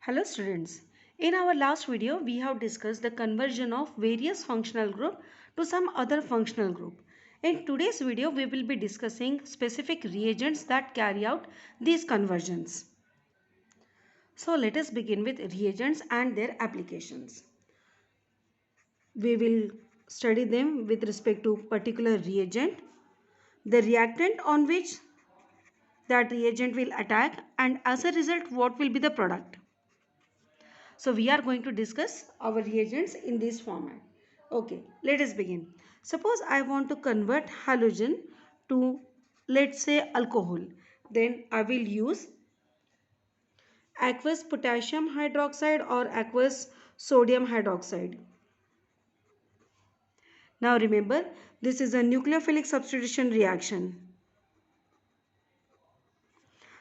Hello students. In our last video, we have discussed the conversion of various functional group to some other functional group. In today's video, we will be discussing specific reagents that carry out these conversions. So let us begin with reagents and their applications. We will study them with respect to particular reagent, the reactant on which that reagent will attack, and as a result what will be the product. So we are going to discuss our reagents in this format. Okay, let us begin. Suppose I want to convert halogen to, let's say, alcohol. Then I will use aqueous potassium hydroxide or aqueous sodium hydroxide. Now remember, this is a nucleophilic substitution reaction.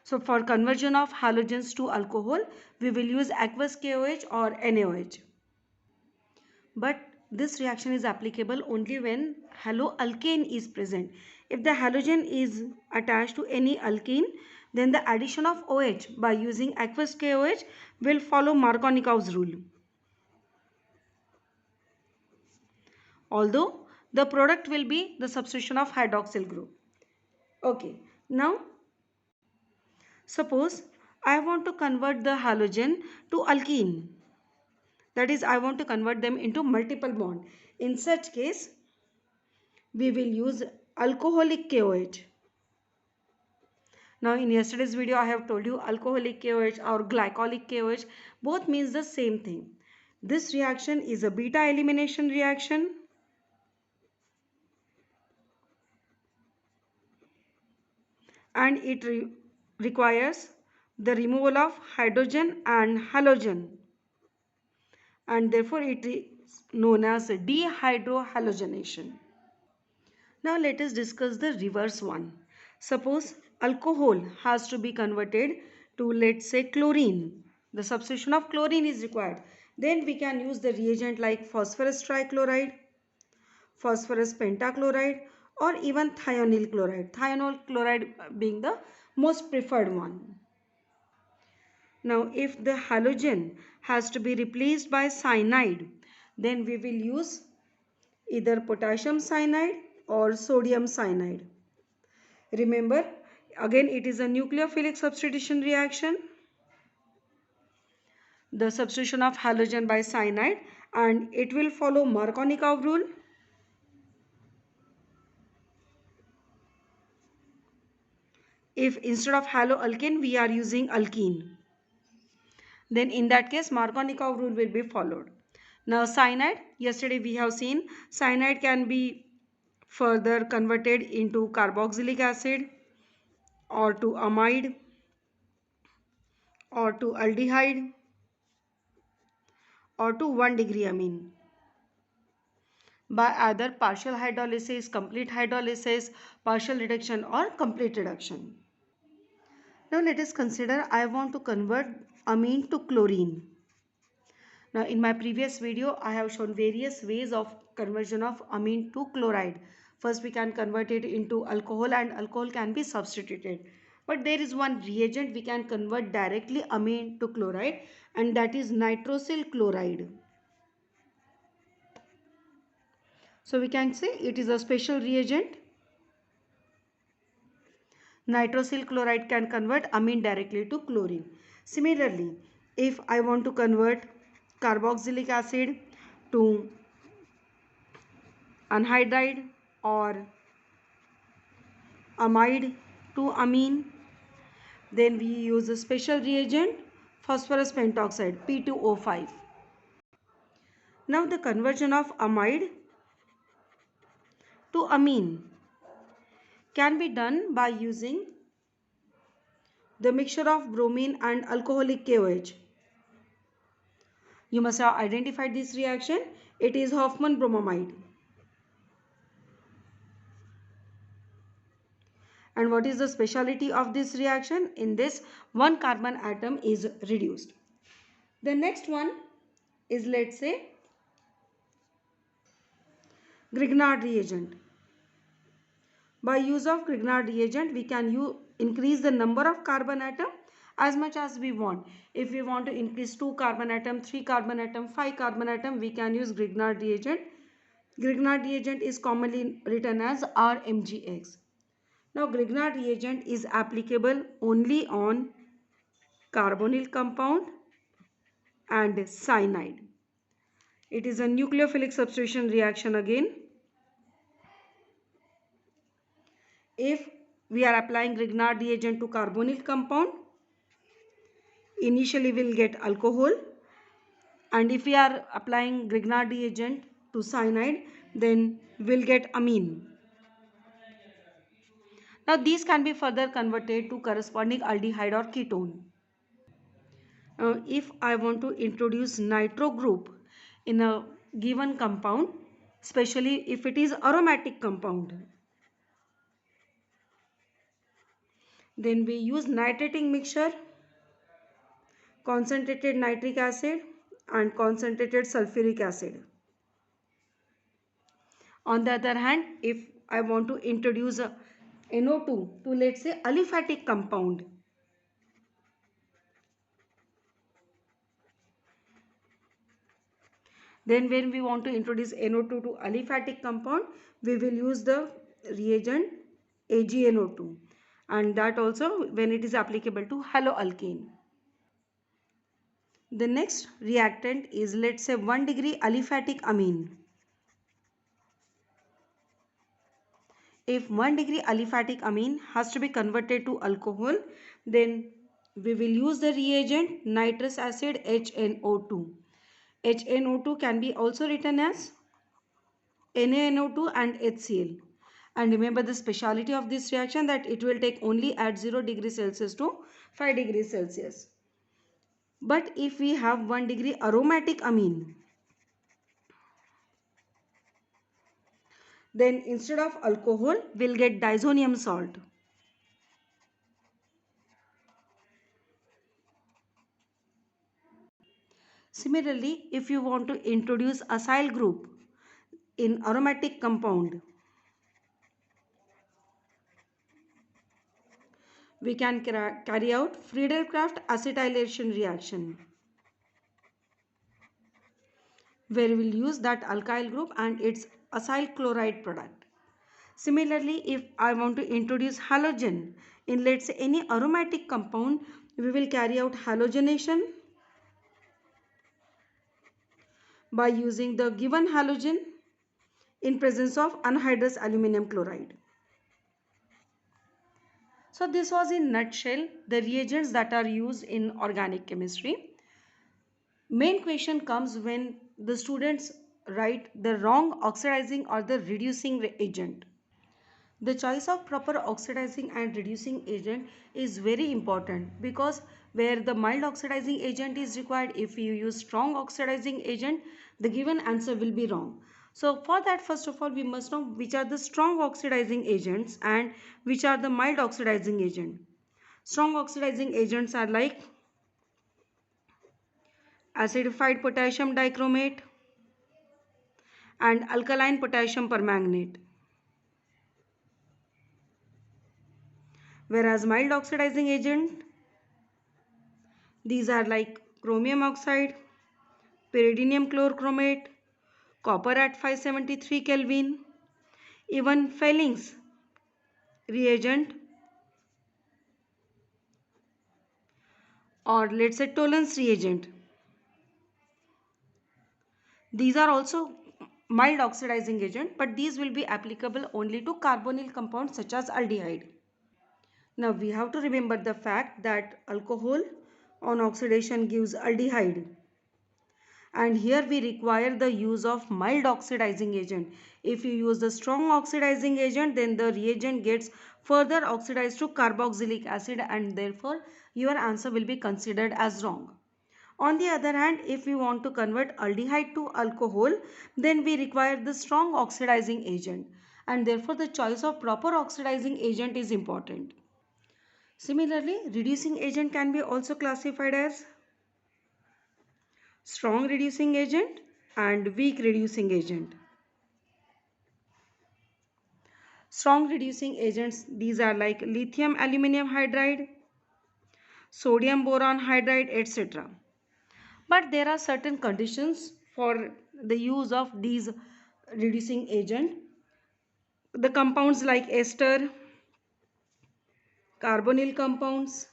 So for conversion of halogens to alcohol, we will use aqueous KOH or NaOH. But this reaction is applicable only when haloalkane is present. If the halogen is attached to any alkene, then the addition of OH by using aqueous KOH will follow Markovnikov's rule. Although the product will be the substitution of hydroxyl group. Okay, now suppose I want to convert the halogen to alkene. That is, I want to convert them into multiple bond. In such case, we will use alcoholic KOH. Now in yesterday's video I have told you alcoholic KOH or glycolic KOH both means the same thing. This reaction is a beta elimination reaction and it requires the removal of hydrogen and halogen, and therefore it is known as dehydrohalogenation. Now let us discuss the reverse one. Suppose alcohol has to be converted to, let's say, chlorine. The substitution of chlorine is required. Then we can use the reagent like phosphorus trichloride, phosphorus pentachloride, or even thionyl chloride. Thionyl chloride being the most preferred one. Now if the halogen has to be replaced by cyanide, then we will use either potassium cyanide or sodium cyanide. Remember, again it is a nucleophilic substitution reaction. The substitution of halogen by cyanide, and it will follow Markovnikov rule. If instead of haloalkane we are using alkene, then in that case Markovnikov rule will be followed. Now cyanide, yesterday we have seen cyanide can be further converted into carboxylic acid or to amide or to aldehyde or to 1-degree amine by either partial hydrolysis, complete hydrolysis, partial reduction or complete reduction. Now let us consider I want to convert amine to chlorine. Now in my previous video I have shown various ways of conversion of amine to chloride. First we can convert it into alcohol and alcohol can be substituted. But there is one reagent we can convert directly amine to chloride, and that is nitrosyl chloride. So we can say it is a special reagent. Nitrosyl chloride can convert amine directly to chlorine. Similarly, if I want to convert carboxylic acid to anhydride or amide to amine, then we use a special reagent, phosphorus pentoxide, P2O5. Now the conversion of amide to amine can be done by using the mixture of bromine and alcoholic KOH. You must have identified this reaction. It is Hoffman bromamide. And what is the speciality of this reaction? In this, one carbon atom is reduced. The next one is, let's say, Grignard reagent. By use of Grignard reagent, we can increase the number of carbon atom as much as we want. If we want to increase 2 carbon atom, 3 carbon atom, 5 carbon atom, we can use Grignard reagent. Grignard reagent is commonly written as RMGX. Now Grignard reagent is applicable only on carbonyl compound and cyanide. It is a nucleophilic substitution reaction again. If we are applying Grignard reagent to carbonyl compound, initially we will get alcohol, and if we are applying Grignard reagent to cyanide, then we'll get amine. Now these can be further converted to corresponding aldehyde or ketone. If I want to introduce nitro group in a given compound, especially if it is aromatic compound, then we use nitrating mixture, concentrated nitric acid and concentrated sulfuric acid. On the other hand, if I want to introduce a NO2 to, let's say, aliphatic compound, then when we want to introduce NO2 to aliphatic compound, we will use the reagent AgNO2, and that also when it is applicable to haloalkane. The next reactant is, let's say, 1 degree aliphatic amine. If 1 degree aliphatic amine has to be converted to alcohol, then we will use the reagent nitrous acid HNO2. HNO2 can be also written as NaNO2 and HCl. And remember the speciality of this reaction, that it will take only at 0 degrees Celsius to 5 degrees Celsius. But if we have 1 degree aromatic amine, then instead of alcohol, we'll get diazonium salt. Similarly, if you want to introduce acyl group in aromatic compound, we can carry out Friedel-Crafts acetylation reaction, where we will use that alkyl group and its acyl chloride product. Similarly, if I want to introduce halogen in, let's say, any aromatic compound, we will carry out halogenation by using the given halogen in presence of anhydrous aluminum chloride. So this was in nutshell the reagents that are used in organic chemistry. Main question comes when the students write the wrong oxidizing or the reducing agent. The choice of proper oxidizing and reducing agent is very important, because where the mild oxidizing agent is required, if you use strong oxidizing agent, the given answer will be wrong. So for that, first of all, we must know which are the strong oxidizing agents and which are the mild oxidizing agent. Strong oxidizing agents are like acidified potassium dichromate and alkaline potassium permanganate. Whereas mild oxidizing agent, these are like chromium oxide, pyridinium chlorchromate, copper at 573 Kelvin, even Fellings reagent, or let's say Tollens reagent. These are also mild oxidizing agent, but these will be applicable only to carbonyl compounds such as aldehyde. Now we have to remember the fact that alcohol on oxidation gives aldehyde, and here we require the use of mild oxidizing agent. If you use the strong oxidizing agent, then the reagent gets further oxidized to carboxylic acid, and therefore your answer will be considered as wrong. On the other hand, if we want to convert aldehyde to alcohol, then we require the strong oxidizing agent, and therefore the choice of proper oxidizing agent is important. Similarly, reducing agent can be also classified as strong reducing agent and weak reducing agent. Strong reducing agents, these are like lithium aluminum hydride, sodium boron hydride, etc. But there are certain conditions for the use of these reducing agent. The compounds like ester, carbonyl compounds,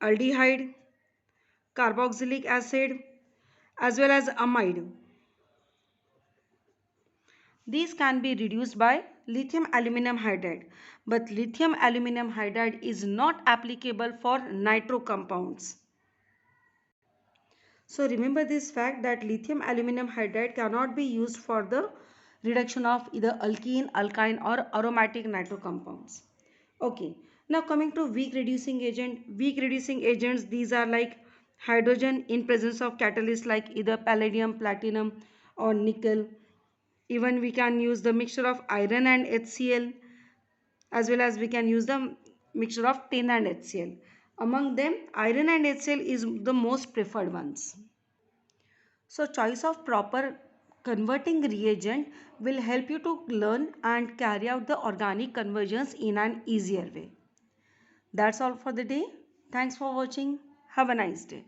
aldehyde, carboxylic acid, as well as amide. These can be reduced by lithium aluminum hydride, but lithium aluminum hydride is not applicable for nitro compounds. So remember this fact that lithium aluminum hydride cannot be used for the reduction of either alkene, alkyne or aromatic nitro compounds. Okay, now coming to weak reducing agent. Weak reducing agents, these are like hydrogen in presence of catalysts like either palladium, platinum or nickel. Even we can use the mixture of iron and HCl, as well as we can use the mixture of tin and HCl. Among them, iron and HCl is the most preferred ones. So choice of proper converting reagent will help you to learn and carry out the organic conversions in an easier way. That's all for the day. Thanks for watching. Have a nice day.